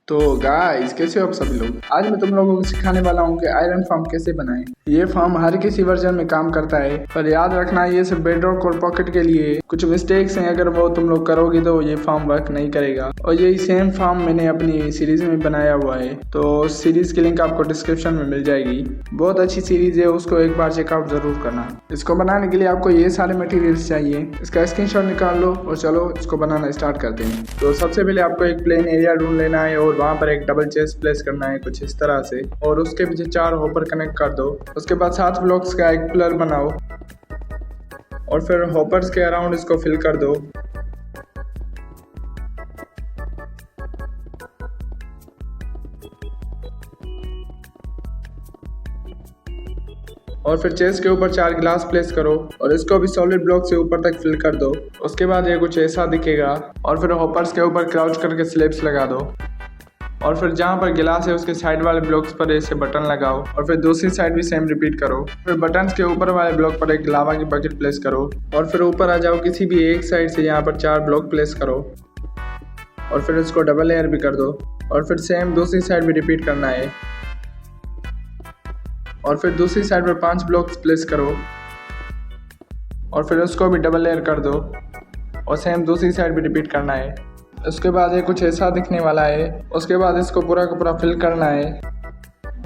तो गाइस कैसे हो आप सभी लोग। आज मैं तुम लोगों को सिखाने वाला हूँ कि आयरन फार्म कैसे बनाएं। ये फार्म हर किसी वर्जन में काम करता है, पर याद रखना ये सिर्फ बेडरॉक और पॉकेट के लिए। कुछ मिस्टेक्स हैं, अगर वो तुम लोग करोगे तो ये फार्म वर्क नहीं करेगा। और यही सेम फार्म मैंने अपनी सीरीज में बनाया हुआ है, तो सीरीज की लिंक आपको डिस्क्रिप्शन में मिल जाएगी। बहुत अच्छी सीरीज है, उसको एक बार चेकआउट जरूर करना। इसको बनाने के लिए आपको ये सारे मटेरियल्स चाहिए। इसका स्क्रीनशॉट निकाल लो और चलो इसको बनाना स्टार्ट करते हैं। तो सबसे पहले आपको एक प्लेन एरिया ढूंढ लेना है और वहाँ पर एक डबल चेस्ट प्लेस करना है कुछ इस तरह से, और उसके पीछे 4 हॉपर कनेक्ट कर दो। उसके बाद 7 ब्लॉक्स का एक पिलर बनाओ और फिर हॉपर्स के अराउंड इसको फिल कर दो। और फिर चेस्ट के ऊपर 4 गिलास प्लेस करो और इसको भी सॉलिड ब्लॉक से ऊपर तक फिल कर दो। उसके बाद ये कुछ ऐसा दिखेगा। और फिर हॉपर्स के ऊपर क्राउच करके स्लैब्स लगा दो और फिर जहाँ पर गिलास है उसके साइड वाले ब्लॉक्स पर ऐसे बटन लगाओ और फिर दूसरी साइड भी सेम रिपीट करो। फिर बटन्स के ऊपर वाले ब्लॉक पर एक लावा की बकेट प्लेस करो और फिर ऊपर आ जाओ। किसी भी एक साइड से यहाँ पर 4 ब्लॉक प्लेस करो और फिर इसको डबल लेयर भी कर दो और फिर सेम दूसरी साइड भी रिपीट करना है। और फिर दूसरी साइड पर 5 ब्लॉक्स प्लेस करो और फिर उसको भी डबल लेयर कर दो और सेम दूसरी साइड भी रिपीट करना है। उसके बाद ये कुछ ऐसा दिखने वाला है। उसके बाद इसको पूरा का पूरा फिल करना है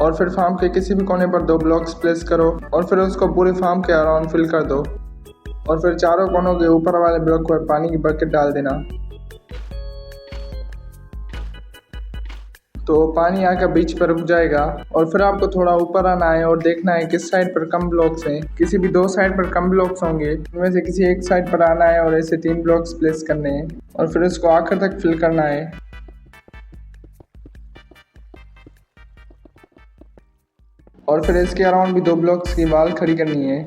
और फिर फार्म के किसी भी कोने पर 2 ब्लॉक्स प्लेस करो और फिर उसको पूरे फार्म के अराउंड फिल कर दो और फिर चारों कोनों के ऊपर वाले ब्लॉक पर पानी की बकेट डाल देना। तो पानी आकर बीच पर रुक जाएगा और फिर आपको थोड़ा ऊपर आना है और देखना है किस साइड पर कम ब्लॉक्स हैं। किसी भी 2 साइड पर कम ब्लॉक्स होंगे, उनमें से किसी एक साइड पर आना है और ऐसे 3 ब्लॉक्स प्लेस करने हैं और फिर इसको आखिर तक फिल करना है। और फिर इसके अराउंड भी 2 ब्लॉक्स की वॉल खड़ी करनी है।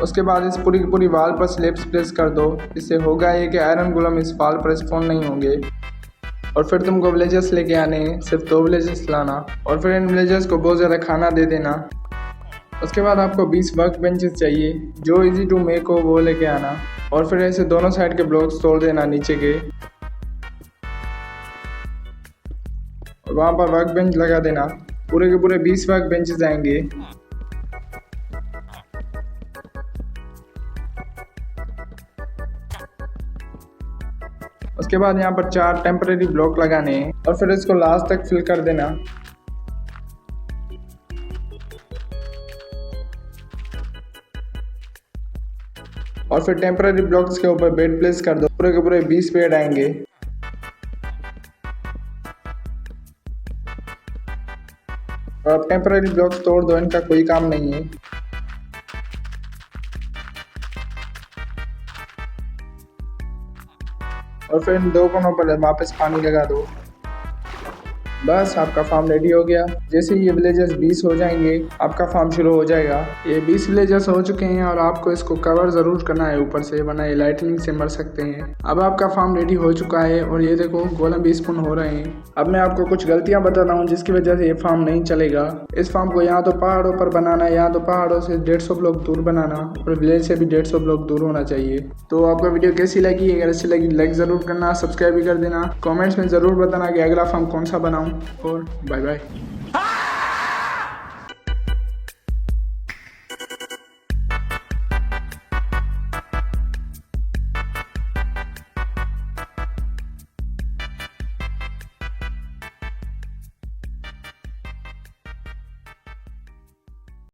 उसके बाद इस पूरी की पूरी वॉल पर स्लैब्स प्लेस कर दो। इससे होगा ये कि आयरन गोलम इस वॉल पर स्पॉन नहीं होंगे। और फिर तुमको विलेजर्स लेके आने हैं, सिर्फ 2 विलेजर्स लाना और फिर इन विलेजर्स को बहुत ज़्यादा खाना दे देना। उसके बाद आपको 20 वर्क बेंचेस चाहिए, जो इजी टू मेक हो वो लेके आना और फिर ऐसे दोनों साइड के ब्लॉक्स तोड़ देना नीचे के और वहाँ पर वर्क बेंच लगा देना। पूरे के पूरे 20 वर्क बेंचेस आएंगे। उसके बाद यहाँ पर 4 टेम्परेरी ब्लॉक लगाने हैं और फिर इसको लास्ट तक फिल कर देना। और फिर टेम्परेरी ब्लॉक्स के ऊपर बेड प्लेस कर दो। पूरे के पूरे 20 बेड आएंगे। और अब टेम्परेरी ब्लॉक्स तोड़ दो, इनका कोई काम नहीं है। और फिर इन 2 कोनों पर वापस पानी लगा दो। बस आपका फार्म रेडी हो गया। जैसे ही ये विलेजर्स 20 हो जाएंगे आपका फार्म शुरू हो जाएगा। ये 20 विलेजर्स हो चुके हैं और आपको इसको कवर ज़रूर करना है ऊपर से, वरना ये लाइटनिंग से मर सकते हैं। अब आपका फार्म रेडी हो चुका है और ये देखो गोलम भी स्पॉन हो रहे हैं। अब मैं आपको कुछ गलतियाँ बताता हूँ जिसकी वजह से ये फार्म नहीं चलेगा। इस फार्म को यहाँ तो पहाड़ों पर बनाना है, यहाँ तो पहाड़ों से 150 ब्लॉक दूर बनाना और विलेज से भी 150 ब्लॉक दूर होना चाहिए। तो आपको वीडियो कैसी लगी? अगर अच्छी लगी लाइक ज़रूर करना, सब्सक्राइब भी कर देना। कॉमेंट्स में ज़रूर बताना कि अगला फार्म कौन सा बनाऊँ। और बाय बाय।